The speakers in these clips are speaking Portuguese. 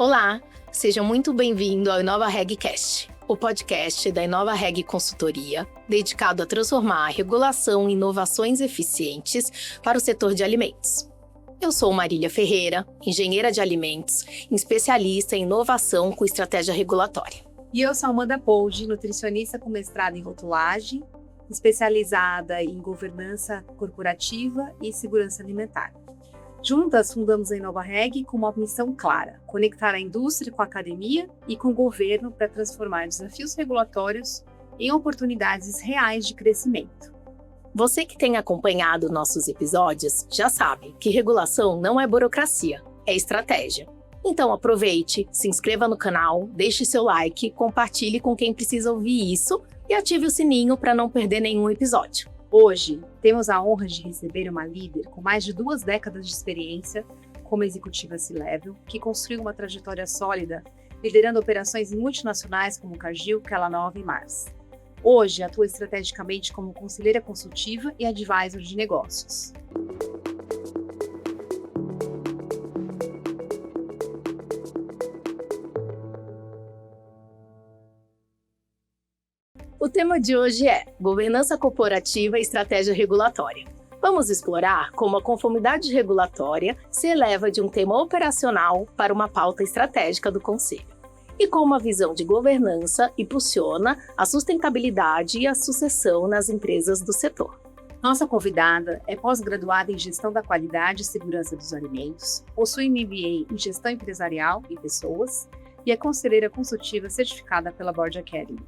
Olá, sejam muito bem-vindos ao InovaRegCast, o podcast da InovaReg Consultoria, dedicado a transformar a regulação em inovações eficientes para o setor de alimentos. Eu sou Marília Ferreira, engenheira de alimentos, especialista em inovação com estratégia regulatória. E eu sou Amanda Poldi, nutricionista com mestrado em rotulagem, especializada em governança corporativa e segurança alimentar. Juntas, fundamos a InovaReg com uma missão clara: conectar a indústria com a academia e com o governo para transformar desafios regulatórios em oportunidades reais de crescimento. Você que tem acompanhado nossos episódios já sabe que regulação não é burocracia, é estratégia. Então aproveite, se inscreva no canal, deixe seu like, compartilhe com quem precisa ouvir isso e ative o sininho para não perder nenhum episódio. Hoje, temos a honra de receber uma líder com mais de 2 décadas de experiência como executiva C-Level, que construiu uma trajetória sólida, liderando operações multinacionais como Cargill, Kellanova e Mars. Hoje, atua estrategicamente como conselheira consultiva e advisor de negócios. O tema de hoje é Governança Corporativa e Estratégia Regulatória. Vamos explorar como a conformidade regulatória se eleva de um tema operacional para uma pauta estratégica do Conselho, e como a visão de governança impulsiona a sustentabilidade e a sucessão nas empresas do setor. Nossa convidada é pós-graduada em Gestão da Qualidade e Segurança dos Alimentos, possui MBA em Gestão Empresarial e Pessoas e é conselheira consultiva certificada pela Board Academy.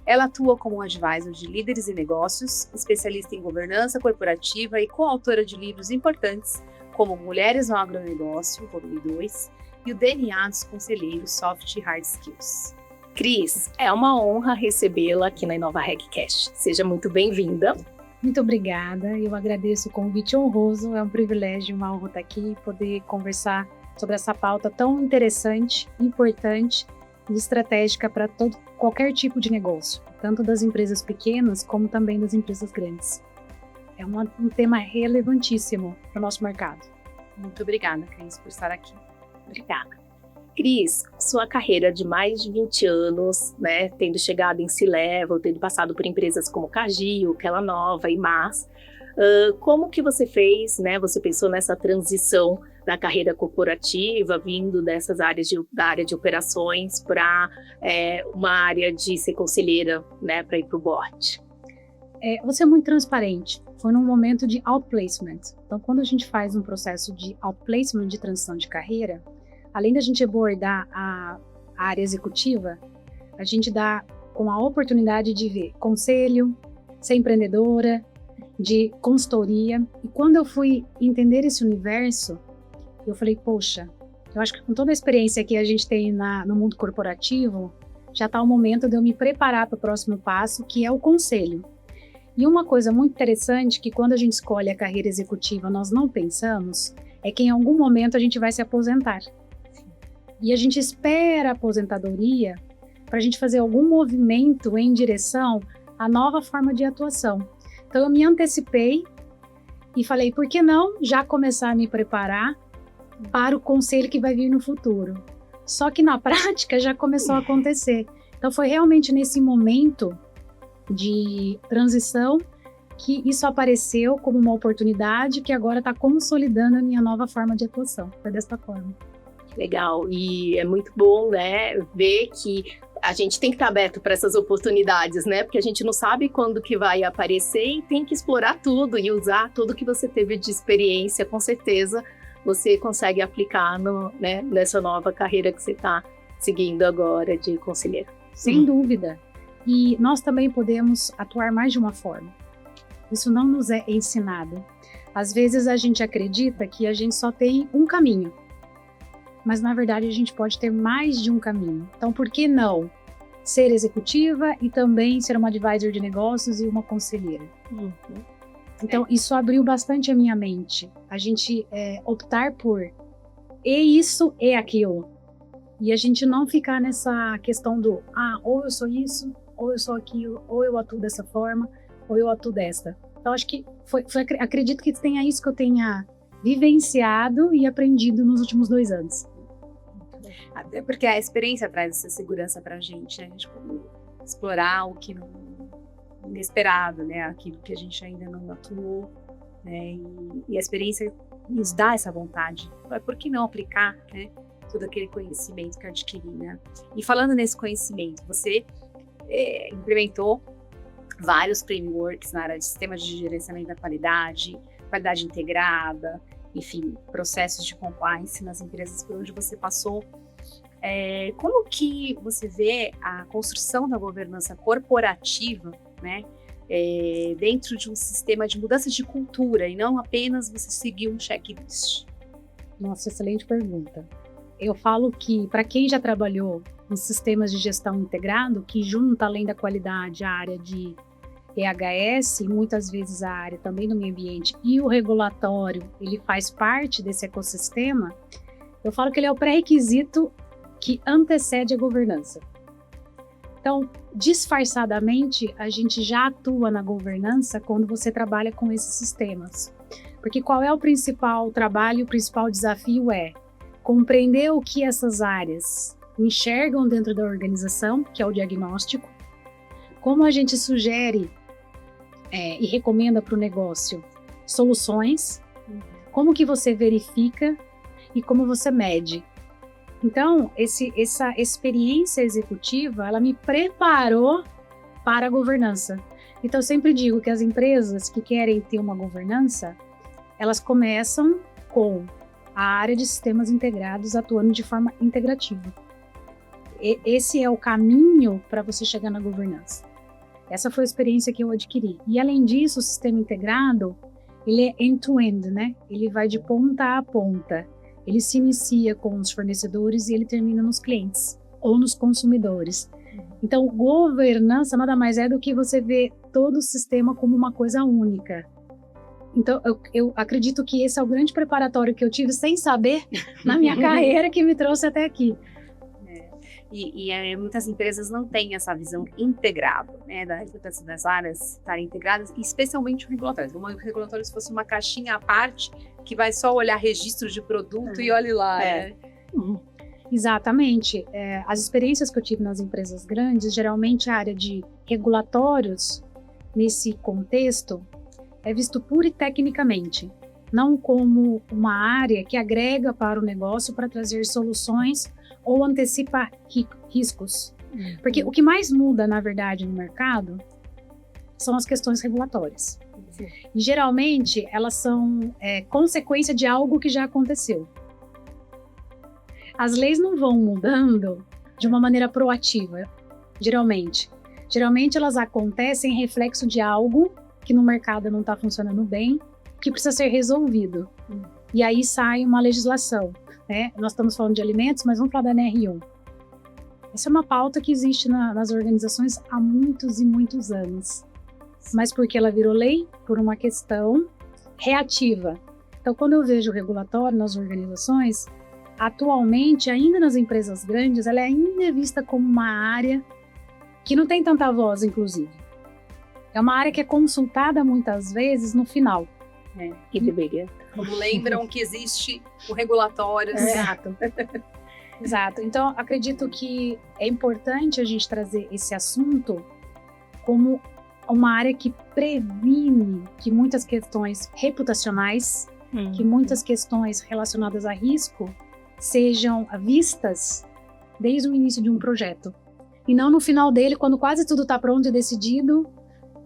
Ela atua como advisor de líderes e negócios, especialista em governança corporativa e coautora de livros importantes como Mulheres no Agronegócio, volume 2, e o DNA dos Conselheiros Soft e Hard Skills. Cris, é uma honra recebê-la aqui na InovaRegCast. Seja muito bem-vinda. Muito obrigada, eu agradeço o convite honroso, é um privilégio, uma honra estar aqui e poder conversar sobre essa pauta tão interessante, importante e estratégica para qualquer tipo de negócio, tanto das empresas pequenas como também das empresas grandes. É um tema relevantíssimo para o nosso mercado. Muito obrigada, Cris, por estar aqui. Obrigada. Cris, sua carreira de mais de 20 anos, né, tendo chegado em C-Level, tendo passado por empresas como Cargill, Kellanova e Mars, como que você fez, né, você pensou nessa transição da carreira corporativa, vindo dessas áreas da área de operações para uma área de ser conselheira, né, para ir para o board? Você é muito transparente. Foi num momento de outplacement. Então, quando a gente faz um processo de outplacement, de transição de carreira, além da gente abordar a área executiva, a gente dá com a oportunidade de ver conselho, ser empreendedora, de consultoria. E quando eu fui entender esse universo, eu falei, poxa, eu acho que com toda a experiência que a gente tem no mundo corporativo, já está o momento de eu me preparar para o próximo passo, que é o conselho. E uma coisa muito interessante, que quando a gente escolhe a carreira executiva, nós não pensamos, é que em algum momento a gente vai se aposentar. E a gente espera a aposentadoria para a gente fazer algum movimento em direção à nova forma de atuação. Então eu me antecipei e falei, por que não já começar a me preparar para o conselho que vai vir no futuro? Só que na prática já começou a acontecer. Então foi realmente nesse momento de transição que isso apareceu como uma oportunidade que agora está consolidando a minha nova forma de atuação. Foi desta forma. Legal, e é muito bom, né, ver que a gente tem que estar aberto para essas oportunidades, né, porque a gente não sabe quando que vai aparecer e tem que explorar tudo e usar tudo que você teve de experiência, com certeza você consegue aplicar nessa nova carreira que você está seguindo agora de conselheira. Sem dúvida, e nós também podemos atuar mais de uma forma, isso não nos é ensinado. Às vezes a gente acredita que a gente só tem um caminho, mas na verdade a gente pode ter mais de um caminho. Então, por que não ser executiva e também ser uma advisor de negócios e uma conselheira? Então, isso abriu bastante a minha mente. A gente optar por isso e aquilo. E a gente não ficar nessa questão do ou eu sou isso, ou eu sou aquilo, ou eu atuo dessa forma, ou eu atuo desta. Então, acho que acredito que tenha isso que eu tenha vivenciado e aprendido nos últimos 2 anos. Até porque a experiência traz essa segurança para a gente, né? Tipo, explorar o que não inesperado, né? Aquilo que a gente ainda não atuou, né? E a experiência nos dá essa vontade. Por que não aplicar, né? Todo aquele conhecimento que eu adquiri, né? E falando nesse conhecimento, você implementou vários frameworks na área de sistemas de gerenciamento da qualidade, qualidade integrada, enfim, processos de compliance nas empresas por onde você passou. Como que você vê a construção da governança corporativa, né, dentro de um sistema de mudança de cultura e não apenas você seguir um checklist? Nossa, excelente pergunta. Eu falo que, para quem já trabalhou nos sistemas de gestão integrado, que junta, além da qualidade, a área de EHS, e muitas vezes a área também do meio ambiente e o regulatório, ele faz parte desse ecossistema, eu falo que ele é o pré-requisito que antecede a governança. Então, disfarçadamente, a gente já atua na governança quando você trabalha com esses sistemas. Porque qual é o principal trabalho, o principal desafio é compreender o que essas áreas enxergam dentro da organização, que é o diagnóstico, como a gente sugere e recomenda para o negócio soluções, como que você verifica e como você mede. Então, essa experiência executiva, ela me preparou para a governança. Então, eu sempre digo que as empresas que querem ter uma governança, elas começam com a área de sistemas integrados atuando de forma integrativa. Esse é o caminho para você chegar na governança. Essa foi a experiência que eu adquiri. E, além disso, o sistema integrado, ele é end-to-end, né? Ele vai de ponta a ponta. Ele se inicia com os fornecedores e ele termina nos clientes ou nos consumidores. Então, governança nada mais é do que você ver todo o sistema como uma coisa única. Então, eu acredito que esse é o grande preparatório que eu tive sem saber na minha carreira que me trouxe até aqui. Muitas empresas não têm essa visão integrada, né, da importância das áreas estarem integradas, especialmente o regulatório. Como o regulatório se fosse uma caixinha à parte que vai só olhar registro de produto e olhe lá. Né? Exatamente. As experiências que eu tive nas empresas grandes, geralmente a área de regulatórios, nesse contexto, é visto pura e tecnicamente, não como uma área que agrega para o negócio para trazer soluções ou antecipa riscos. Porque o que mais muda, na verdade, no mercado são as questões regulatórias. E, geralmente, elas são consequência de algo que já aconteceu. As leis não vão mudando de uma maneira proativa, geralmente. Geralmente, elas acontecem em reflexo de algo que no mercado não está funcionando bem, que precisa ser resolvido. E aí sai uma legislação. Né? Nós estamos falando de alimentos, mas vamos falar da NR1. Essa é uma pauta que existe nas organizações há muitos e muitos anos. Mas porque ela virou lei? Por uma questão reativa. Então, quando eu vejo o regulatório nas organizações, atualmente, ainda nas empresas grandes, ela ainda é vista como uma área que não tem tanta voz, inclusive. É uma área que é consultada muitas vezes no final. E de briga. Como lembram que existe o regulatório. Exato. Exato. Então, acredito que é importante a gente trazer esse assunto como uma área que previne que muitas questões reputacionais, que muitas questões relacionadas a risco sejam vistas desde o início de um projeto. E não no final dele, quando quase tudo está pronto e decidido,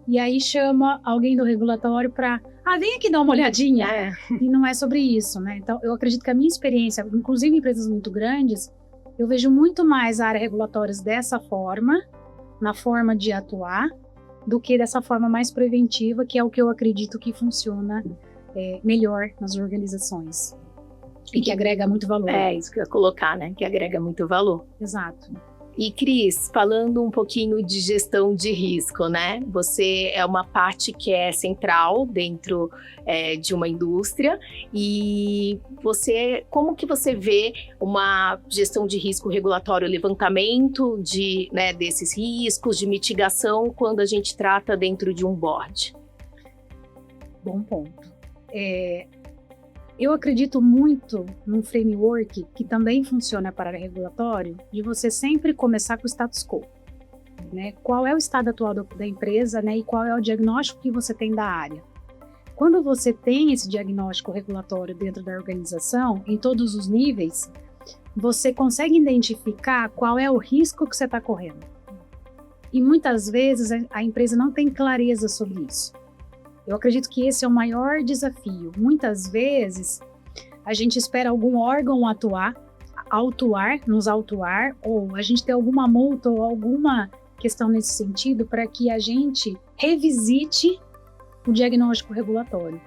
e aí chama alguém do regulatório para vem aqui dar uma olhadinha. E não é sobre isso, né? Então, eu acredito que a minha experiência, inclusive em empresas muito grandes, eu vejo muito mais a área regulatória dessa forma, na forma de atuar, do que dessa forma mais preventiva, que é o que eu acredito que funciona melhor nas organizações. E que agrega muito valor. Isso que eu ia colocar, né? Que agrega muito valor. Exato. E, Cris, falando um pouquinho de gestão de risco, né? Você é uma parte que é central dentro de uma indústria e como que você vê uma gestão de risco regulatório, levantamento desses riscos, de mitigação, quando a gente trata dentro de um board? Bom ponto. Eu acredito muito num framework que também funciona para a área regulatória, de você sempre começar com o status quo. Né? Qual é o estado atual da empresa, né? E qual é o diagnóstico que você tem da área. Quando você tem esse diagnóstico regulatório dentro da organização, em todos os níveis, você consegue identificar qual é o risco que você está correndo. E muitas vezes a empresa não tem clareza sobre isso. Eu acredito que esse é o maior desafio. Muitas vezes a gente espera algum órgão nos autuar, ou a gente ter alguma multa ou alguma questão nesse sentido para que a gente revisite o diagnóstico regulatório.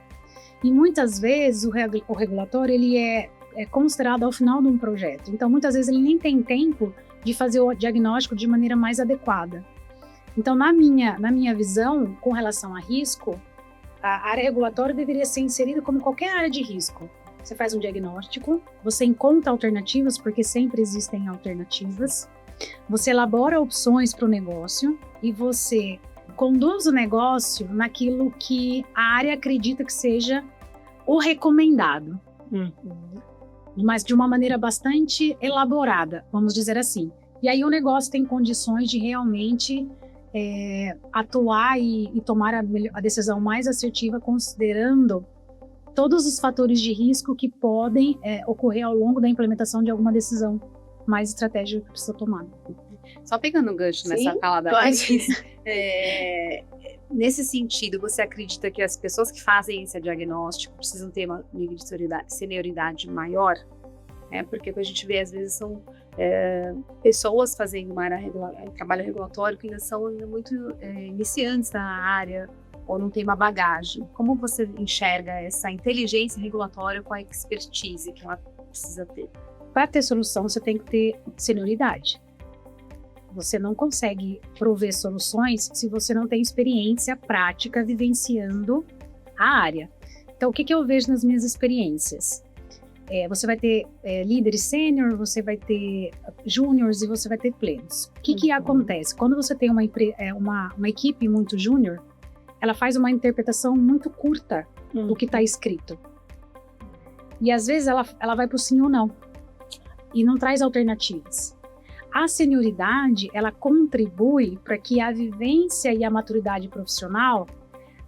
E muitas vezes o regulatório ele é considerado ao final de um projeto. Então, muitas vezes ele nem tem tempo de fazer o diagnóstico de maneira mais adequada. Então, na minha visão, com relação a risco, a área regulatória deveria ser inserida como qualquer área de risco. Você faz um diagnóstico, você encontra alternativas, porque sempre existem alternativas, você elabora opções para o negócio e você conduz o negócio naquilo que a área acredita que seja o recomendado. Mas de uma maneira bastante elaborada, vamos dizer assim. E aí o negócio tem condições de realmente atuar e tomar a decisão mais assertiva, considerando todos os fatores de risco que podem ocorrer ao longo da implementação de alguma decisão mais estratégica que precisa tomar. Só pegando um gancho nessa fala da Cris, nesse sentido, você acredita que as pessoas que fazem esse diagnóstico precisam ter um nível de senioridade maior? Porque o que a gente vê às vezes são pessoas fazendo trabalho regulatório que ainda são muito iniciantes na área ou não tem uma bagagem. Como você enxerga essa inteligência regulatória com a expertise que ela precisa ter? Para ter solução, você tem que ter senioridade. Você não consegue prover soluções se você não tem experiência prática vivenciando a área. Então, o que eu vejo nas minhas experiências? Você vai ter líderes sênior, você vai ter júniors e você vai ter plenos. O que acontece? Quando você tem uma equipe muito júnior, ela faz uma interpretação muito curta do que está escrito. E às vezes ela vai para o sim ou não. E não traz alternativas. A senioridade, ela contribui para que a vivência e a maturidade profissional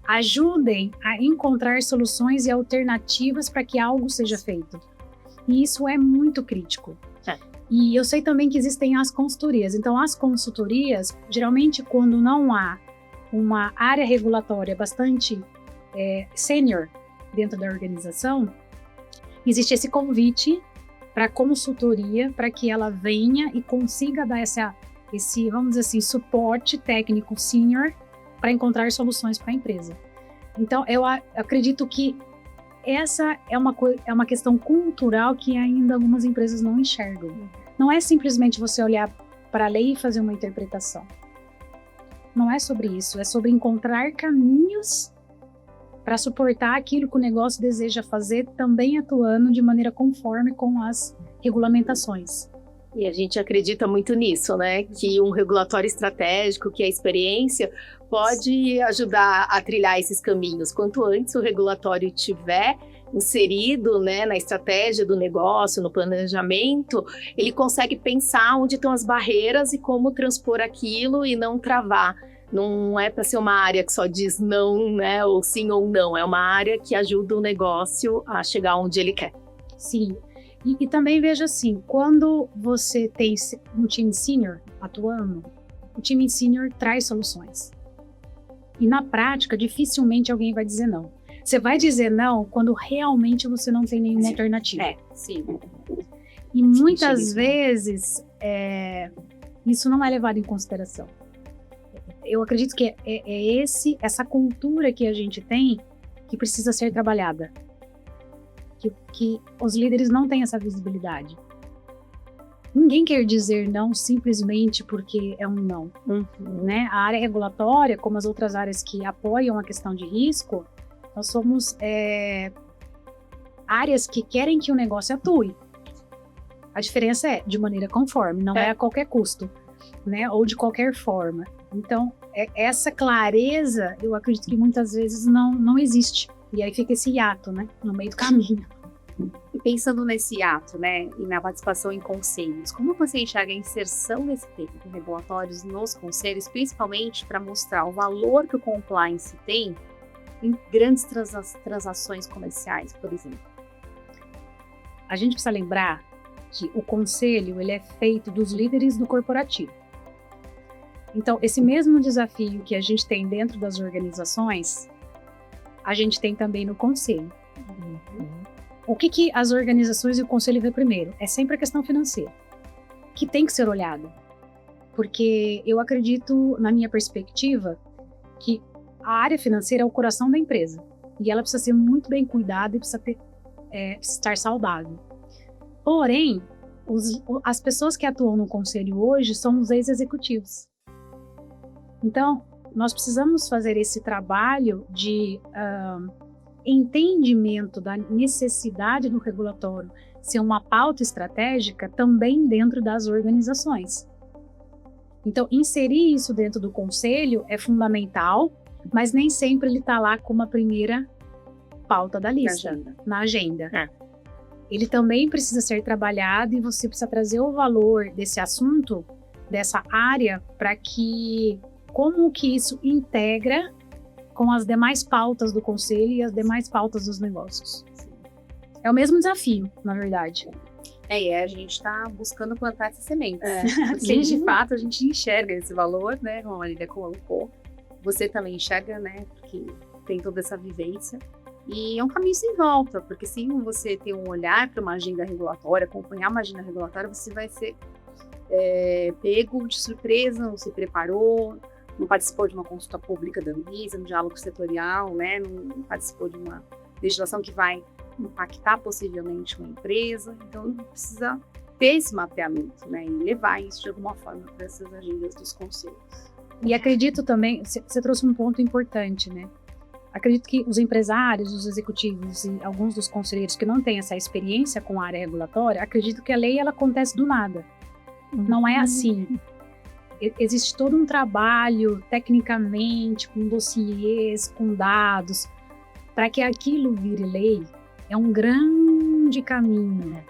ajudem a encontrar soluções e alternativas para que algo seja feito. E isso é muito crítico. E eu sei também que existem as consultorias. Então, as consultorias, geralmente, quando não há uma área regulatória bastante sênior dentro da organização, existe esse convite para a consultoria, para que ela venha e consiga dar esse, vamos dizer assim, suporte técnico senior para encontrar soluções para a empresa. Então, eu acredito que essa é uma questão cultural que ainda algumas empresas não enxergam. Não é simplesmente você olhar para a lei e fazer uma interpretação. Não é sobre isso, é sobre encontrar caminhos para suportar aquilo que o negócio deseja fazer, também atuando de maneira conforme com as regulamentações. E a gente acredita muito nisso, né? Que um regulatório estratégico, que a experiência pode ajudar a trilhar esses caminhos. Quanto antes o regulatório estiver inserido, né, na estratégia do negócio, no planejamento, ele consegue pensar onde estão as barreiras e como transpor aquilo e não travar. Não é para ser uma área que só diz não, né, ou sim ou não. É uma área que ajuda o negócio a chegar onde ele quer. Sim. E também veja assim, quando você tem um time senior atuando, o time senior traz soluções. E na prática, dificilmente alguém vai dizer não. Você vai dizer não quando realmente você não tem nenhuma alternativa. Sim. E muitas vezes isso não é levado em consideração. Eu acredito que essa cultura que a gente tem que precisa ser trabalhada. Que os líderes não têm essa visibilidade. Ninguém quer dizer não simplesmente porque é um não. Né? A área regulatória, como as outras áreas que apoiam a questão de risco, nós somos áreas que querem que o negócio atue. A diferença é de maneira conforme, não é a qualquer custo, né? Ou de qualquer forma. Então, essa clareza, eu acredito que muitas vezes não existe. E aí fica esse hiato, né? No meio do caminho. E pensando nesse ato, né, e na participação em conselhos, como você enxerga a inserção desse técnico regulatórios nos conselhos, principalmente para mostrar o valor que o compliance tem em grandes transações comerciais, por exemplo? A gente precisa lembrar que o conselho ele é feito dos líderes do corporativo. Então, esse mesmo desafio que a gente tem dentro das organizações, a gente tem também no conselho. O que as organizações e o conselho vê primeiro? É sempre a questão financeira, que tem que ser olhado. Porque eu acredito, na minha perspectiva, que a área financeira é o coração da empresa. E ela precisa ser muito bem cuidada e precisa estar saudável. Porém, as pessoas que atuam no conselho hoje são os ex-executivos. Então, nós precisamos fazer esse trabalho de entendimento da necessidade do regulatório ser uma pauta estratégica também dentro das organizações. Então, inserir isso dentro do conselho é fundamental, mas nem sempre ele está lá como a primeira pauta da lista, na agenda. Ele também precisa ser trabalhado e você precisa trazer o valor desse assunto, dessa área, para que como que isso integra com as demais pautas do conselho e as demais pautas dos negócios. É o mesmo desafio, na verdade. E a gente está buscando plantar essas sementes. Porque, de fato, a gente enxerga esse valor, né, como a Marília colocou. Você também enxerga, né, porque tem toda essa vivência. E é um caminho sem volta, porque se você tem um olhar para uma agenda regulatória, acompanhar uma agenda regulatória, você vai ser pego de surpresa, não se preparou, não participou de uma consulta pública da Anvisa, um diálogo setorial, né, não participou de uma legislação que vai impactar possivelmente uma empresa. Então, precisa ter esse mapeamento, né, e levar isso de alguma forma para essas agendas dos conselhos. E acredito também, você trouxe um ponto importante, né? Acredito que os empresários, os executivos e alguns dos conselheiros que não têm essa experiência com a área regulatória, acredito que a lei ela acontece do nada. Não é assim. Existe todo um trabalho, tecnicamente, com dossiês, com dados, para que aquilo vire lei. É um grande caminho.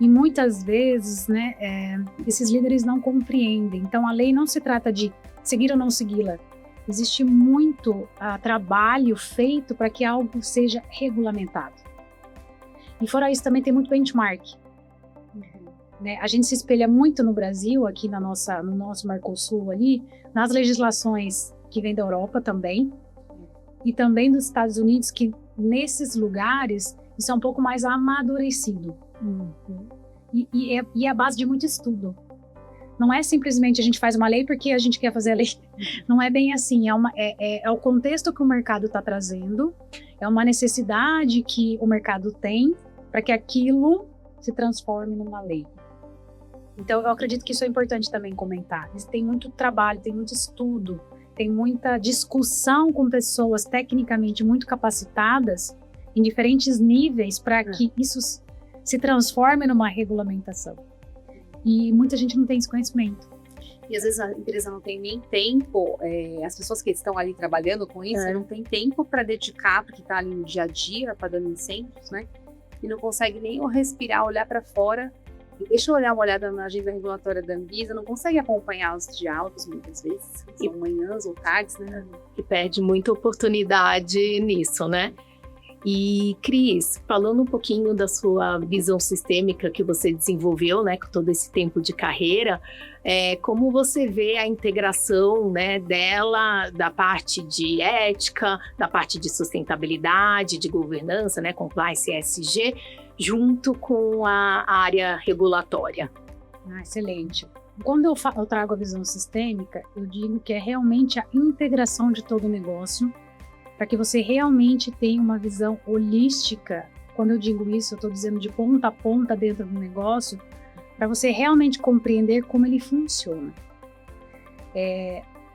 E muitas vezes, né, esses líderes não compreendem. Então, a lei não se trata de seguir ou não segui-la. Existe muito trabalho feito para que algo seja regulamentado. E fora isso, também tem muito benchmark. Né? A gente se espelha muito no Brasil, aqui no nosso Mercosul ali, nas legislações que vêm da Europa também, e também dos Estados Unidos, que nesses lugares isso é um pouco mais amadurecido. E é a base de muito estudo. Não é simplesmente a gente faz uma lei porque a gente quer fazer a lei. Não é bem assim. É o contexto que o mercado está trazendo, é uma necessidade que o mercado tem para que aquilo se transforme numa lei. Então, eu acredito que isso é importante também comentar. Tem muito trabalho, tem muito estudo, tem muita discussão com pessoas tecnicamente muito capacitadas em diferentes níveis para que isso se transforme numa regulamentação. E muita gente não tem esse conhecimento. E às vezes a empresa não tem nem tempo, as pessoas que estão ali trabalhando com isso não tem tempo para dedicar, porque está ali no dia a dia, apagando incêndios, né? E não consegue nem respirar, olhar para fora. E deixa eu dar uma olhada na agenda regulatória da Anvisa, não consegue acompanhar os diálogos muitas vezes, são manhãs ou tardes, né? E perde muita oportunidade nisso, né? E, Cris, falando um pouquinho da sua visão sistêmica que você desenvolveu, né, com todo esse tempo de carreira, como você vê a integração, né, dela, da parte de ética, da parte de sustentabilidade, de governança, né, compliance ESG, junto com a área regulatória? Excelente. Quando eu trago a visão sistêmica, eu digo que é realmente a integração de todo o negócio, para que você realmente tenha uma visão holística. Quando eu digo isso, eu estou dizendo de ponta a ponta dentro do negócio, para você realmente compreender como ele funciona.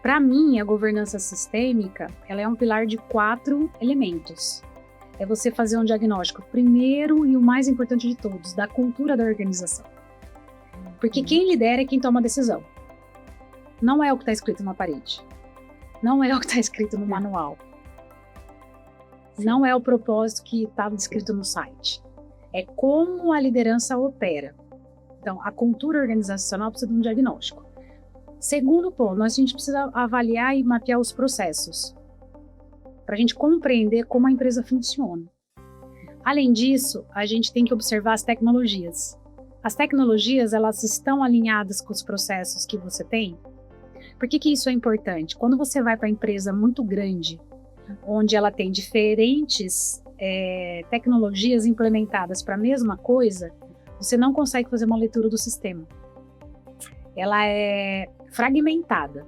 Para mim, a governança sistêmica, ela é um pilar de 4 elementos. É você fazer um diagnóstico, primeiro e o mais importante de todos, da cultura da organização. Porque quem lidera é quem toma a decisão. Não é o que está escrito na parede. Não é o que está escrito no manual. Não é o propósito que estava escrito no site. é como a liderança opera. Então, a cultura organizacional precisa de um diagnóstico. Segundo ponto, a gente precisa avaliar e mapear os processos, para a gente compreender como a empresa funciona. Além disso, a gente tem que observar as tecnologias. As tecnologias, elas estão alinhadas com os processos que você tem? Por que isso é importante? Quando você vai para uma empresa muito grande, onde ela tem diferentes tecnologias implementadas para a mesma coisa, você não consegue fazer uma leitura do sistema. Ela é fragmentada.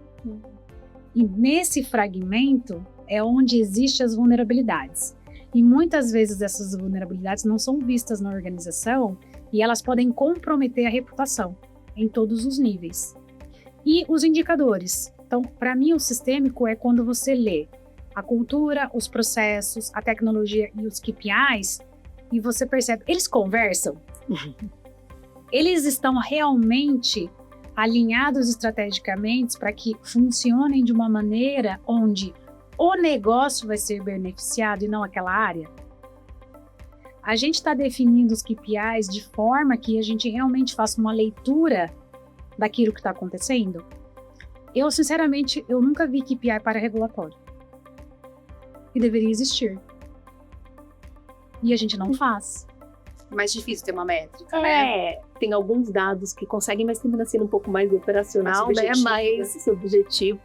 E nesse fragmento é onde existem as vulnerabilidades. E muitas vezes essas vulnerabilidades não são vistas na organização e elas podem comprometer a reputação em todos os níveis. E os indicadores. Então, para mim, o sistêmico é quando você lê a cultura, os processos, a tecnologia e os KPIs e você percebe, eles conversam? Eles estão realmente alinhados estrategicamente para que funcionem de uma maneira onde o negócio vai ser beneficiado e não aquela área? A gente está definindo os KPIs de forma que a gente realmente faça uma leitura daquilo que está acontecendo? Eu, sinceramente, eu nunca vi KPI para regulatório. E deveria existir. E a gente não faz. Mais difícil ter uma métrica, né? Tem alguns dados que conseguem, mas termina sendo um pouco mais operacional, né? Mais objetivo.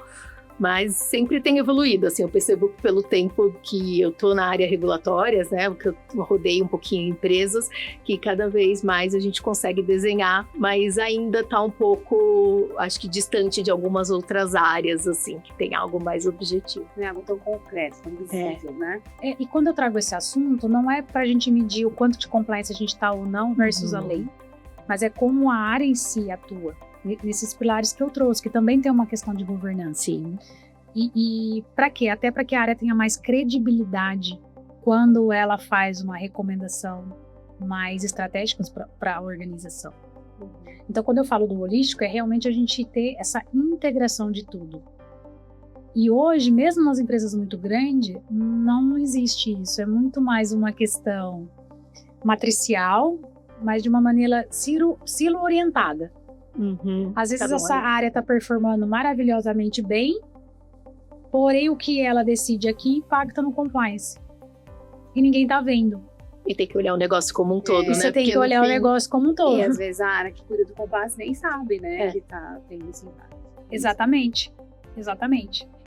Mas sempre tem evoluído, assim, eu percebo pelo tempo que eu tô na área regulatórias, né, que eu rodei um pouquinho em empresas, que cada vez mais a gente consegue desenhar, mas ainda tá um pouco, acho que distante de algumas outras áreas, assim, que tem algo mais objetivo. Não é algo tão concreto, tão visível, né? E quando eu trago esse assunto, não é pra gente medir o quanto de compliance a gente tá ou não versus a lei, mas é como a área em si atua. Nesses pilares que eu trouxe, que também tem uma questão de governança. Sim. E para quê? Até para que a área tenha mais credibilidade quando ela faz uma recomendação mais estratégica para a organização. Então, quando eu falo do holístico, é realmente a gente ter essa integração de tudo. E hoje, mesmo nas empresas muito grandes, não existe isso. É muito mais uma questão matricial, mas de uma maneira silo-orientada. Às vezes essa área está performando maravilhosamente bem, porém o que ela decide aqui impacta no compliance. E ninguém está vendo. E tem que olhar o negócio como um todo, né? Você tem que olhar o negócio como um todo. E às vezes a área que cuida do compliance nem sabe, né? Que tá tendo esse impacto. Exatamente.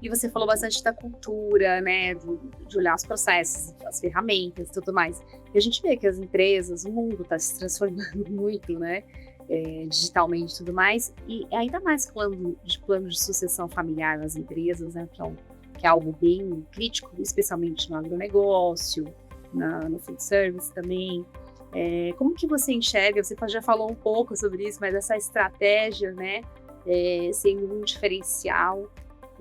E você falou bastante da cultura, né? De olhar os processos, as ferramentas e tudo mais. E a gente vê que as empresas, o mundo está se transformando muito, né? Digitalmente e tudo mais, e ainda mais plano de sucessão familiar nas empresas, né, que é algo bem crítico, especialmente no agronegócio, no food service também. Como que você enxerga, você já falou um pouco sobre isso, mas essa estratégia, né, sendo um diferencial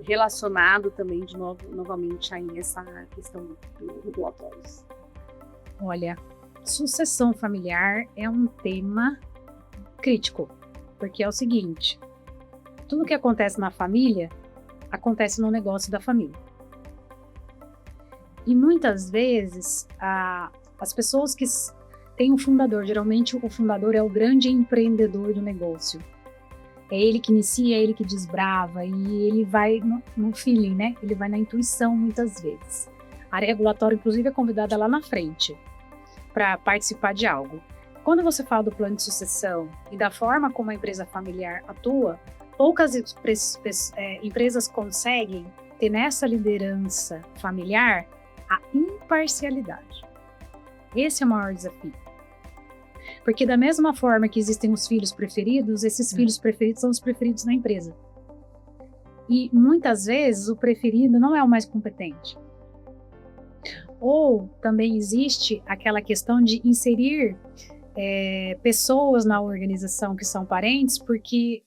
relacionado também novamente aí essa questão do regulatórios? Olha, sucessão familiar é um tema crítico, porque é o seguinte, tudo que acontece na família, acontece no negócio da família. E muitas vezes, as pessoas que têm um fundador, geralmente o fundador é o grande empreendedor do negócio. É ele que inicia, é ele que desbrava, e ele vai no feeling, né? Ele vai na intuição muitas vezes. A área regulatória, inclusive, é convidada lá na frente para participar de algo. Quando você fala do plano de sucessão e da forma como a empresa familiar atua, poucas empresas conseguem ter nessa liderança familiar a imparcialidade. Esse é o maior desafio. Porque da mesma forma que existem os filhos preferidos, esses filhos preferidos são os preferidos na empresa. E muitas vezes o preferido não é o mais competente. Ou também existe aquela questão de inserir pessoas na organização que são parentes, porque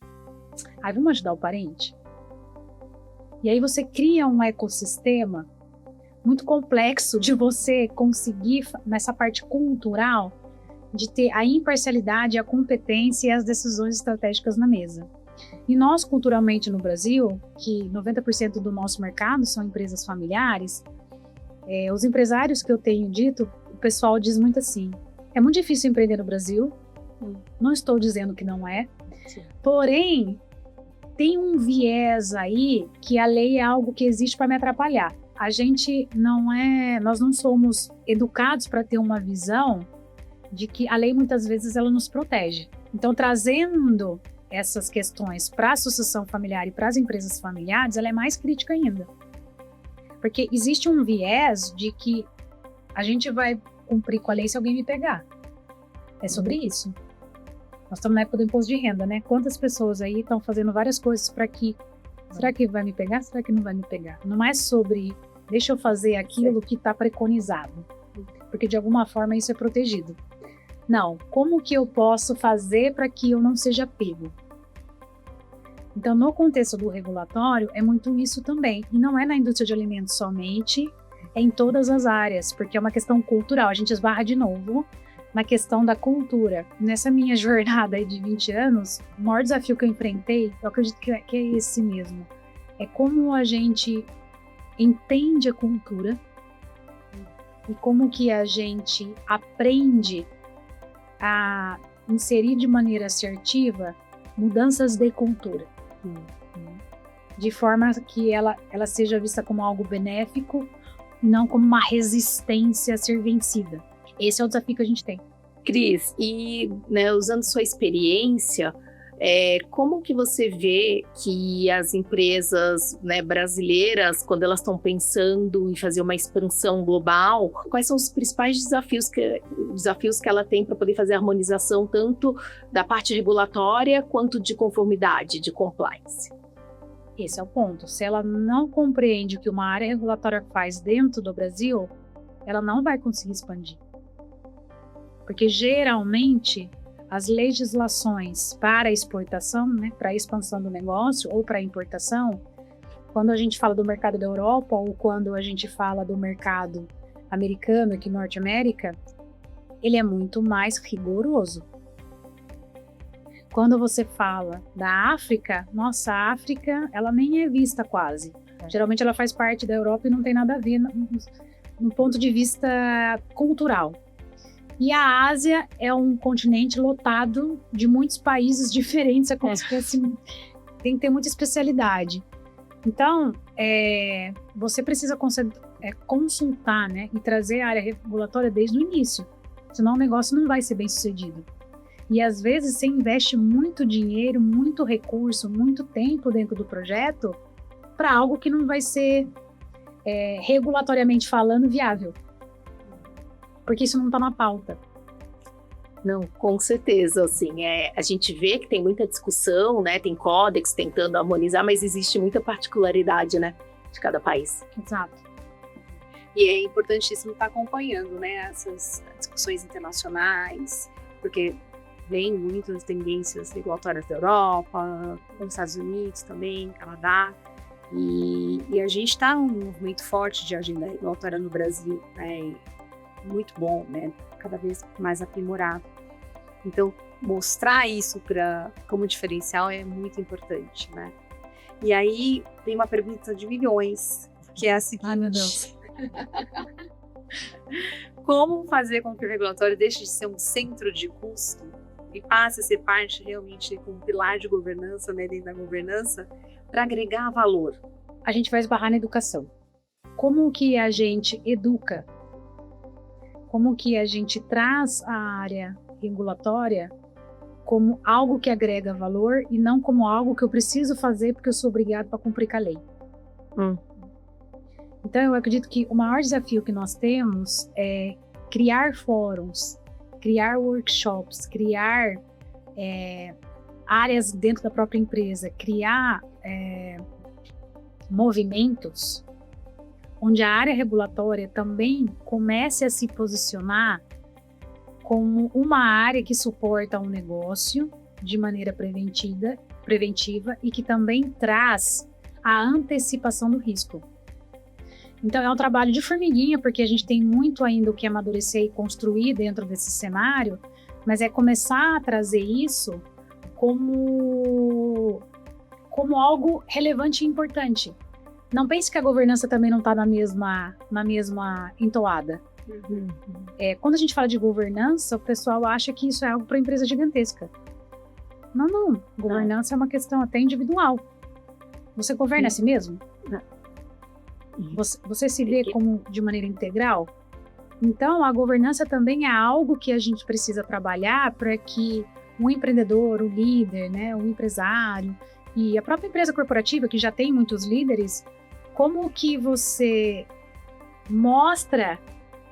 vamos ajudar o parente. E aí você cria um ecossistema muito complexo de você conseguir, nessa parte cultural, de ter a imparcialidade, a competência e as decisões estratégicas na mesa. E nós, culturalmente no Brasil, que 90% do nosso mercado são empresas familiares, os empresários que eu tenho dito, o pessoal diz muito assim, É muito difícil empreender no Brasil, não estou dizendo que não é, Sim. Porém, tem um viés aí que a lei é algo que existe para me atrapalhar. Nós não somos educados para ter uma visão de que a lei muitas vezes ela nos protege. Então, trazendo essas questões para a sucessão familiar e para as empresas familiares, ela é mais crítica ainda. Porque existe um viés de que a gente vai cumprir com a lei se alguém me pegar. É sobre isso. Nós estamos na época do imposto de renda, né? Quantas pessoas aí estão fazendo várias coisas para que... Será que vai me pegar? Será que não vai me pegar? Não é sobre, deixa eu fazer aquilo que está preconizado. Porque de alguma forma isso é protegido. Não, como que eu posso fazer para que eu não seja pego? Então, no contexto do regulatório, é muito isso também. E não é na indústria de alimentos somente, é em todas as áreas, porque é uma questão cultural. A gente esbarra de novo na questão da cultura. Nessa minha jornada aí de 20 anos, o maior desafio que eu enfrentei, eu acredito que é esse mesmo. É como a gente entende a cultura e como que a gente aprende a inserir de maneira assertiva mudanças de cultura. De forma que ela seja vista como algo benéfico e não como uma resistência a ser vencida. Esse é o desafio que a gente tem. Cris, e né, usando sua experiência, como que você vê que as empresas, né, brasileiras, quando elas estão pensando em fazer uma expansão global, quais são os principais desafios que ela tem para poder fazer a harmonização tanto da parte regulatória quanto de conformidade, de compliance? Esse é o ponto. Se ela não compreende o que uma área regulatória faz dentro do Brasil, ela não vai conseguir expandir. Porque geralmente as legislações para a exportação, né, para a expansão do negócio ou para a importação, quando a gente fala do mercado da Europa ou quando a gente fala do mercado americano aqui Norte América, ele é muito mais rigoroso. Quando você fala da África, nossa, a África, ela nem é vista quase. Geralmente ela faz parte da Europa e não tem nada a ver no ponto de vista cultural. E a Ásia é um continente lotado de muitos países diferentes, tem que ter muita especialidade. Então, você precisa consultar, né, e trazer a área regulatória desde o início, senão o negócio não vai ser bem sucedido. E às vezes você investe muito dinheiro, muito recurso, muito tempo dentro do projeto para algo que não vai ser, regulatoriamente falando, viável. Porque isso não está na pauta. Não, com certeza, assim, a gente vê que tem muita discussão, né, tem códex tentando harmonizar, mas existe muita particularidade, né, de cada país. Exato. E é importantíssimo estar acompanhando, né, essas discussões internacionais, porque vem muitas tendências regulatórias da Europa, dos Estados Unidos também, Canadá, e a gente está num movimento forte de agenda regulatória no Brasil, né, muito bom, né? Cada vez mais aprimorado. Então, mostrar isso como diferencial é muito importante, né? E aí, tem uma pergunta de milhões, que é a seguinte. Ai, meu Deus. Como fazer com que o regulatório deixe de ser um centro de custo e passe a ser parte realmente como um pilar de governança, né, dentro da governança, para agregar valor? A gente vai esbarrar na educação. Como que a gente educa? Como que a gente traz a área regulatória como algo que agrega valor e não como algo que eu preciso fazer porque eu sou obrigado para cumprir com a lei. Então, eu acredito que o maior desafio que nós temos é criar fóruns, criar workshops, criar áreas dentro da própria empresa, criar movimentos onde a área regulatória também comece a se posicionar como uma área que suporta um negócio de maneira preventiva e que também traz a antecipação do risco. Então, é um trabalho de formiguinha, porque a gente tem muito ainda o que amadurecer e construir dentro desse cenário, mas é começar a trazer isso como algo relevante e importante. Não pense que a governança também não está na mesma entoada. Quando a gente fala de governança, o pessoal acha que isso é algo para empresa gigantesca. Não. Governança é uma questão até individual. Você governa a si mesmo? Você se vê como de maneira integral? Então, a governança também é algo que a gente precisa trabalhar para que um empreendedor, o líder, né, o empresário e a própria empresa corporativa, que já tem muitos líderes, como que você mostra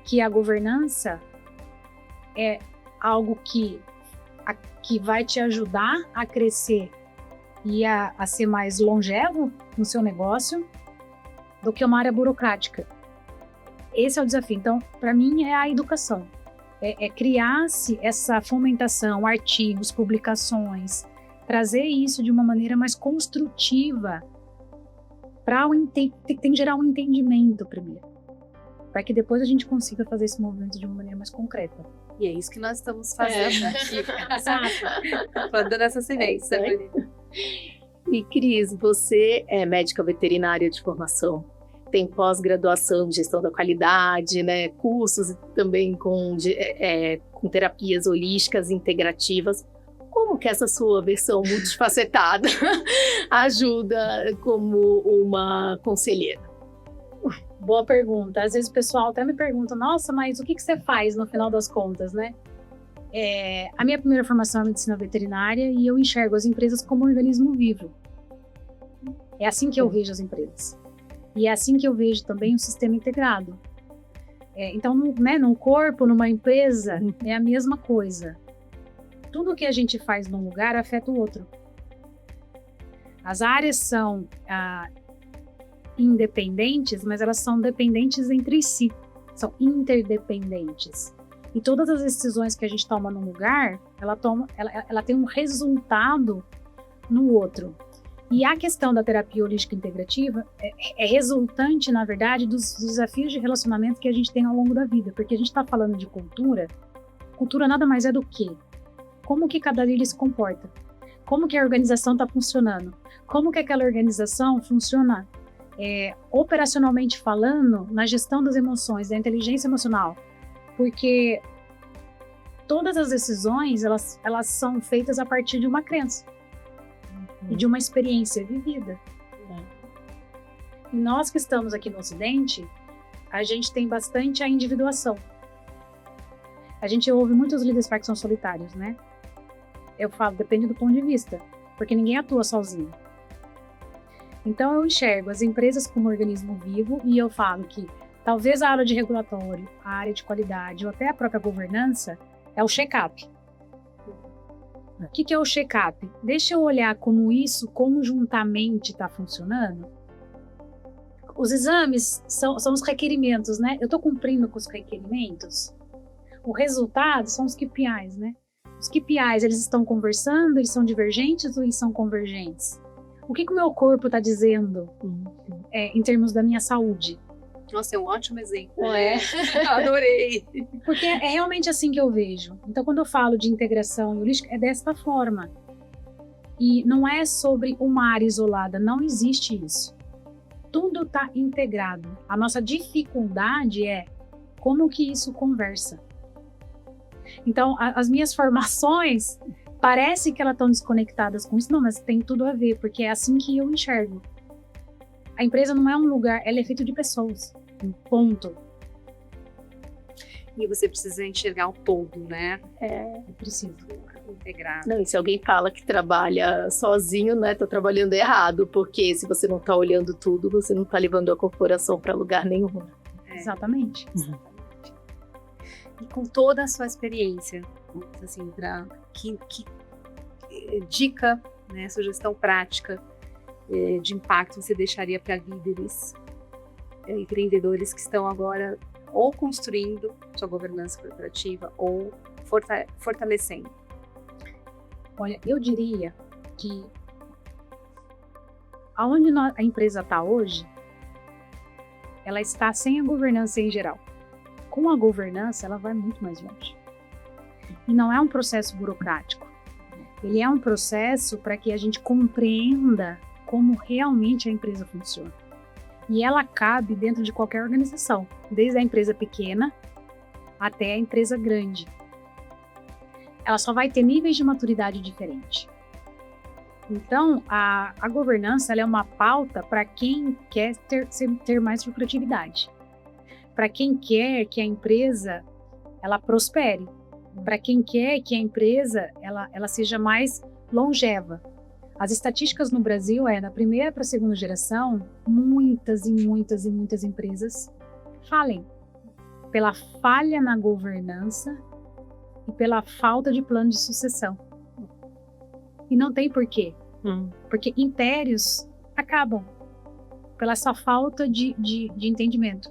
que a governança é algo que vai te ajudar a crescer e a ser mais longevo no seu negócio do que uma área burocrática. Esse é o desafio. Então, para mim, é a educação. É criar-se essa fomentação, artigos, publicações, trazer isso de uma maneira mais construtiva tem que gerar um entendimento primeiro, para que depois a gente consiga fazer esse movimento de uma maneira mais concreta. E é isso que nós estamos fazendo aqui. Exato. Dando essa semente. E Cris, você é médica veterinária de formação, tem pós-graduação em gestão da qualidade, né, cursos também com terapias holísticas integrativas. Como que essa sua versão multifacetada ajuda como uma conselheira? Boa pergunta. Às vezes o pessoal até me pergunta, nossa, mas o que você faz no final das contas, né? A minha primeira formação é medicina veterinária e eu enxergo as empresas como um organismo vivo. É assim que eu vejo as empresas. E é assim que eu vejo também o sistema integrado. Então, num corpo, numa empresa, é a mesma coisa. Tudo que a gente faz num lugar afeta o outro. As áreas são independentes, mas elas são dependentes entre si. São interdependentes. E todas as decisões que a gente toma num lugar, ela tem um resultado no outro. E a questão da terapia holística integrativa é resultante, na verdade, dos desafios de relacionamento que a gente tem ao longo da vida. Porque a gente está falando de cultura. Cultura nada mais é do que como que cada líder se comporta. Como que a organização está funcionando. Como que aquela organização funciona operacionalmente falando na gestão das emoções, da inteligência emocional. Porque todas as decisões, elas são feitas a partir de uma crença. E de uma experiência vivida. E nós que estamos aqui no Ocidente, a gente tem bastante a individuação. A gente ouve muitos líderes que são solitários, né? Eu falo, depende do ponto de vista, porque ninguém atua sozinho. Então eu enxergo as empresas como um organismo vivo e eu falo que talvez a área de regulatório, a área de qualidade ou até a própria governança é o check-up. O que é o check-up? Deixa eu olhar como isso conjuntamente está funcionando. Os exames são os requerimentos, né? Eu estou cumprindo com os requerimentos? O resultado são os KPIs, né? Os KPIs, eles estão conversando, eles são divergentes ou eles são convergentes? O que o meu corpo está dizendo em termos da minha saúde? Nossa, é um ótimo exemplo. Não é? Adorei. Porque é realmente assim que eu vejo. Então, quando eu falo de integração holística, é desta forma. E não é sobre uma área isolada, não existe isso. Tudo está integrado. A nossa dificuldade é como que isso conversa. Então, as minhas formações, parece que elas estão desconectadas com isso. Não, mas tem tudo a ver, porque é assim que eu enxergo. A empresa não é um lugar, ela é feita de pessoas. Um ponto. E você precisa enxergar o todo, né? Eu preciso integrar. Não, e se alguém fala que trabalha sozinho, né, tá trabalhando errado, porque se você não tá olhando tudo, você não tá levando a corporação para lugar nenhum. Exatamente. E com toda a sua experiência, assim, que dica, né, sugestão prática de impacto você deixaria para líderes, empreendedores que estão agora ou construindo sua governança corporativa ou fortalecendo? Olha, eu diria que aonde a empresa está hoje, ela está sem a governança em geral. Com a governança, ela vai muito mais longe. E não é um processo burocrático. Ele é um processo para que a gente compreenda como realmente a empresa funciona. E ela cabe dentro de qualquer organização, desde a empresa pequena até a empresa grande. Ela só vai ter níveis de maturidade diferentes. Então, a governança ela é uma pauta para quem quer ter mais lucratividade, para quem quer que a empresa ela prospere, para quem quer que a empresa ela seja mais longeva. As estatísticas no Brasil da primeira para a segunda geração, muitas empresas falem pela falha na governança e pela falta de plano de sucessão. E não tem porquê. Porque impérios acabam pela essa falta de entendimento.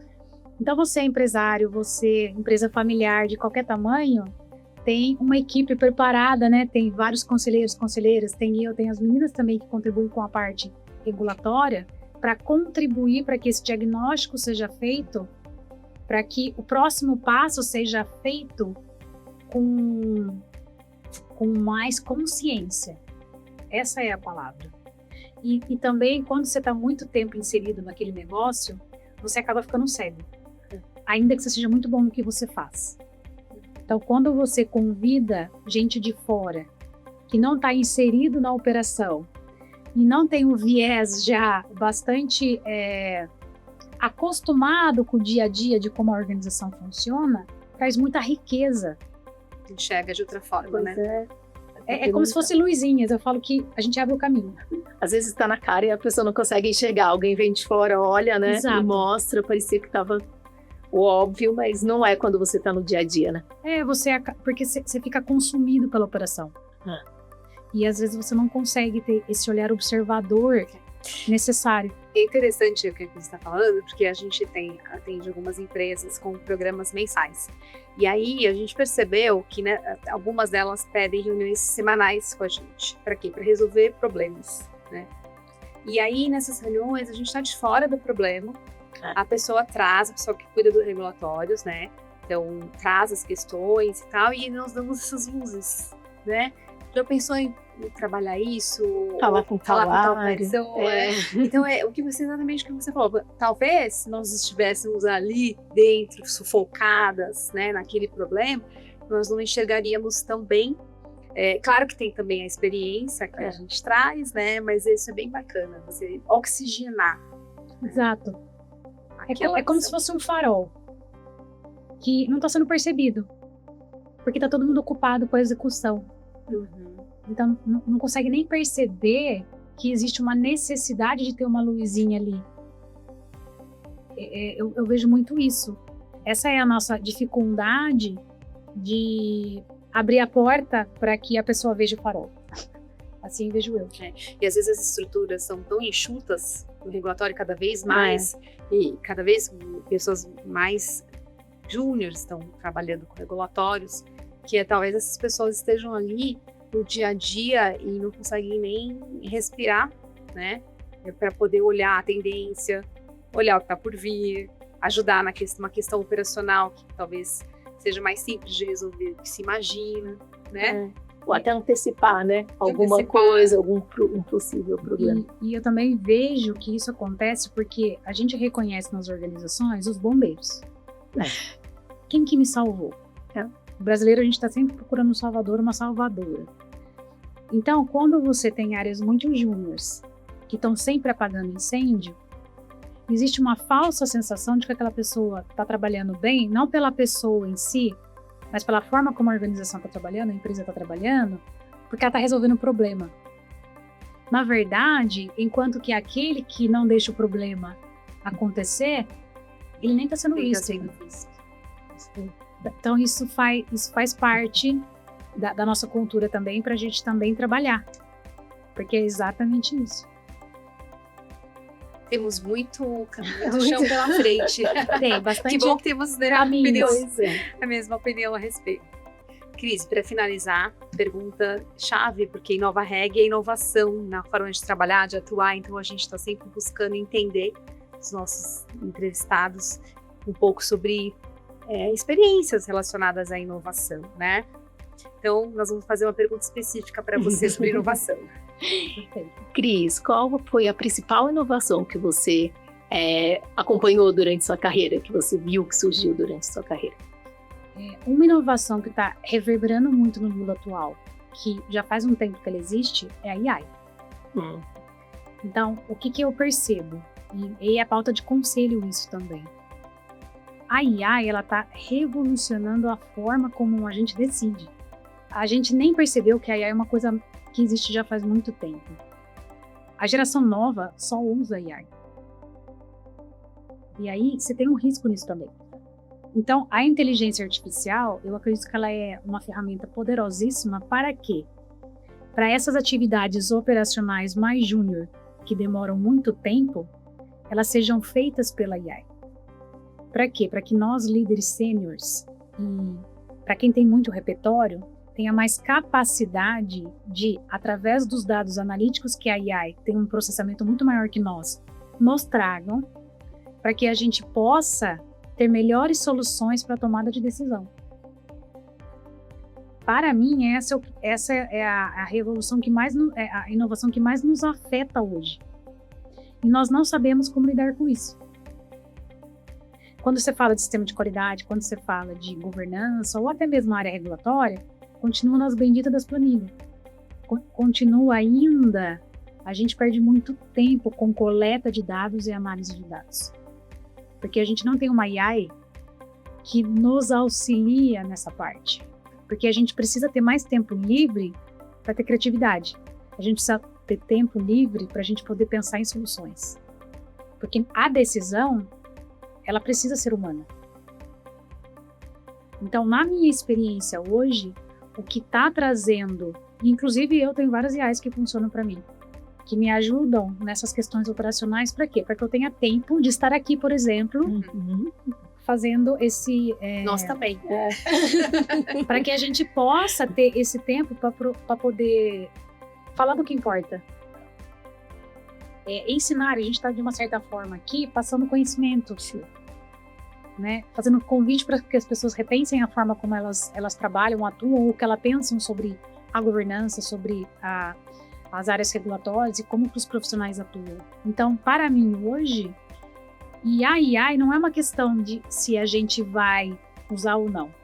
Então você é empresário, você empresa familiar de qualquer tamanho, tem uma equipe preparada, né? Tem vários conselheiros, conselheiras, tem as meninas também que contribuem com a parte regulatória para contribuir para que esse diagnóstico seja feito, para que o próximo passo seja feito com mais consciência. Essa é a palavra. E também, quando você está muito tempo inserido naquele negócio, você acaba ficando cego. Ainda que você seja muito bom no que você faz. Então, quando você convida gente de fora, que não está inserido na operação, e não tem um viés já bastante acostumado com o dia a dia de como a organização funciona, traz muita riqueza. Enxerga de outra forma, né? É como se fosse luzinhas, eu falo que a gente abre o caminho. Às vezes está na cara e a pessoa não consegue enxergar, alguém vem de fora, olha, né? Exato. E mostra, parecia que estava o óbvio, mas não é quando você está no dia a dia, né? Porque você fica consumido pela operação. E às vezes você não consegue ter esse olhar observador necessário. É interessante o que você está falando, porque a gente atende algumas empresas com programas mensais. E aí a gente percebeu que, né, algumas delas pedem reuniões semanais com a gente. Para quê? Para resolver problemas, né? E aí nessas reuniões a gente está de fora do problema, a pessoa que cuida dos regulatórios, né? Então traz as questões e tal, e nós damos essas luzes, né? Já pensou em trabalhar isso? Falar com tal pessoa? Então, exatamente o que você falou. Talvez, se nós estivéssemos ali dentro, sufocadas, né, naquele problema, nós não enxergaríamos tão bem. Claro que tem também a experiência que a gente traz, né, mas isso é bem bacana, você oxigenar. Exato. É como se fosse um farol que não está sendo percebido, porque está todo mundo ocupado com a execução. Então não consegue nem perceber que existe uma necessidade de ter uma luzinha ali. Eu vejo muito isso. Essa é a nossa dificuldade de abrir a porta para que a pessoa veja o farol. Assim vejo eu. E às vezes as estruturas são tão enxutas no regulatório cada vez mais, e cada vez pessoas mais júniores estão trabalhando com regulatórios, que talvez essas pessoas estejam ali no dia a dia e não conseguem nem respirar, né? Para poder olhar a tendência, olhar o que está por vir, ajudar uma questão operacional que talvez seja mais simples de resolver do que se imagina, né? Ou até antecipar, né? Alguma coisa, um possível problema. E eu também vejo que isso acontece porque a gente reconhece nas organizações os bombeiros. Quem que me salvou? O brasileiro, a gente está sempre procurando um salvador, uma salvadora. Então, quando você tem áreas muito júniores, que estão sempre apagando incêndio, existe uma falsa sensação de que aquela pessoa está trabalhando bem, não pela pessoa em si, mas pela forma como a organização está trabalhando, a empresa está trabalhando, porque ela está resolvendo o problema. Na verdade, enquanto que aquele que não deixa o problema acontecer, ele nem está sendo visto. Então, isso faz parte da nossa cultura também, para a gente também trabalhar. Porque é exatamente isso. Temos muito caminho do chão pela frente. Tem bastante. Que bom que temos a mesma opinião a respeito. Cris, para finalizar, pergunta-chave, porque Inova Reg é inovação na forma de trabalhar, de atuar, então a gente está sempre buscando entender os nossos entrevistados um pouco sobre experiências relacionadas à inovação, né? Então, nós vamos fazer uma pergunta específica para você sobre inovação. Cris, qual foi a principal inovação que você acompanhou durante sua carreira, que você viu que surgiu durante sua carreira? Uma inovação que está reverberando muito no mundo atual, que já faz um tempo que ela existe, é a AI. Então, o que eu percebo? E é a pauta de conselho isso também. A AI, ela está revolucionando a forma como a gente decide. A gente nem percebeu que a AI é uma coisa que existe já faz muito tempo. A geração nova só usa a AI. E aí, você tem um risco nisso também. Então, a inteligência artificial, eu acredito que ela é uma ferramenta poderosíssima para quê? Para essas atividades operacionais mais júnior, que demoram muito tempo, elas sejam feitas pela AI. Para quê? Para que nós, líderes sêniores, e para quem tem muito repertório, tenha mais capacidade de, através dos dados analíticos que a AI tem um processamento muito maior que nós, nos tragam, para que a gente possa ter melhores soluções para a tomada de decisão. Para mim, essa é a revolução que mais, a inovação que mais nos afeta hoje. E nós não sabemos como lidar com isso. Quando você fala de sistema de qualidade, quando você fala de governança, ou até mesmo a área regulatória, continua nas benditas das planilhas. Continua ainda, a gente perde muito tempo com coleta de dados e análise de dados. Porque a gente não tem uma AI que nos auxilia nessa parte. Porque a gente precisa ter mais tempo livre para ter criatividade. A gente precisa ter tempo livre para a gente poder pensar em soluções. Porque a decisão, ela precisa ser humana. Então, na minha experiência hoje, o que está trazendo, inclusive eu tenho várias IAs que funcionam para mim, que me ajudam nessas questões operacionais, para quê? Para que eu tenha tempo de estar aqui, por exemplo, fazendo esse... Nós também. Para que a gente possa ter esse tempo para poder falar do que importa. Ensinar, a gente está de uma certa forma aqui, passando conhecimento, né? Fazendo convite para que as pessoas repensem a forma como elas trabalham, atuam, ou o que elas pensam sobre a governança, sobre as áreas regulatórias e como que os profissionais atuam. Então, para mim, hoje, e a AI não é uma questão de se a gente vai usar ou não.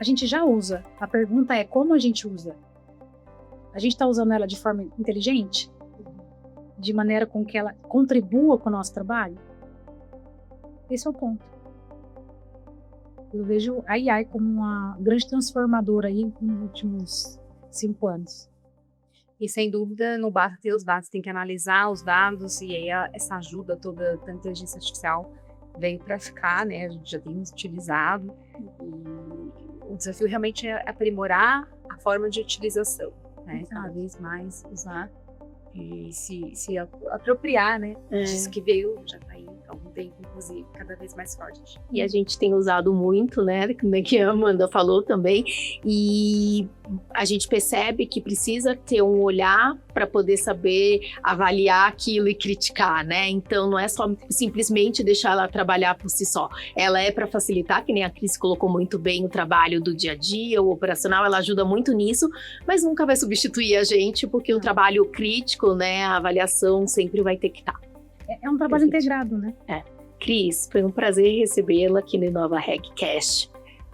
A gente já usa. A pergunta é como a gente usa. A gente está usando ela de forma inteligente? De maneira com que ela contribua com o nosso trabalho? Esse é o ponto. Eu vejo a AI como uma grande transformadora aí nos últimos 5 anos. E sem dúvida, não basta ter os dados, tem que analisar os dados, e aí essa ajuda toda da inteligência artificial veio para ficar, né? A gente já tem utilizado, e o desafio realmente é aprimorar a forma de utilização, né? Cada vez mais usar e se apropriar, né? Disso que veio, já está aí há algum tempo, inclusive, cada vez mais forte. E a gente tem usado muito, né, que a Amanda falou também, e a gente percebe que precisa ter um olhar para poder saber avaliar aquilo e criticar, né? Então não é só simplesmente deixar ela trabalhar por si só. Ela é para facilitar, que nem a Cris colocou muito bem, o trabalho do dia a dia, o operacional, ela ajuda muito nisso, mas nunca vai substituir a gente, porque o trabalho crítico, né, a avaliação sempre vai ter que estar. É um trabalho integrado, né? Cris, foi um prazer recebê-la aqui no Inova RegCast.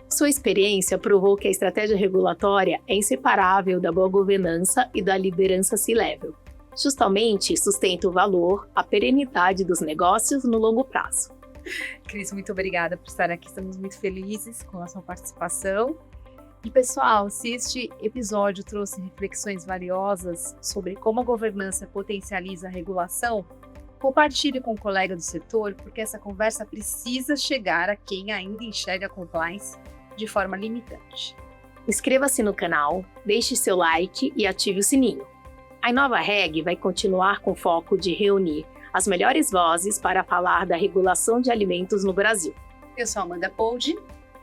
Sua experiência provou que a estratégia regulatória é inseparável da boa governança e da liderança C-Level. Justamente sustenta o valor, a perenidade dos negócios no longo prazo. Cris, muito obrigada por estar aqui. Estamos muito felizes com a sua participação. E, pessoal, se este episódio trouxe reflexões valiosas sobre como a governança potencializa a regulação, compartilhe com um colega do setor, porque essa conversa precisa chegar a quem ainda enxerga a compliance de forma limitante. Inscreva-se no canal, deixe seu like e ative o sininho. A Inova Reg vai continuar com foco de reunir as melhores vozes para falar da regulação de alimentos no Brasil. Eu sou Amanda Poldi.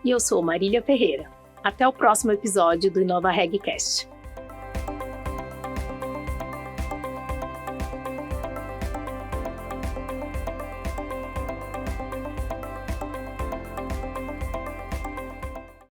E eu sou Marília Ferreira. Até o próximo episódio do Inova RegCast.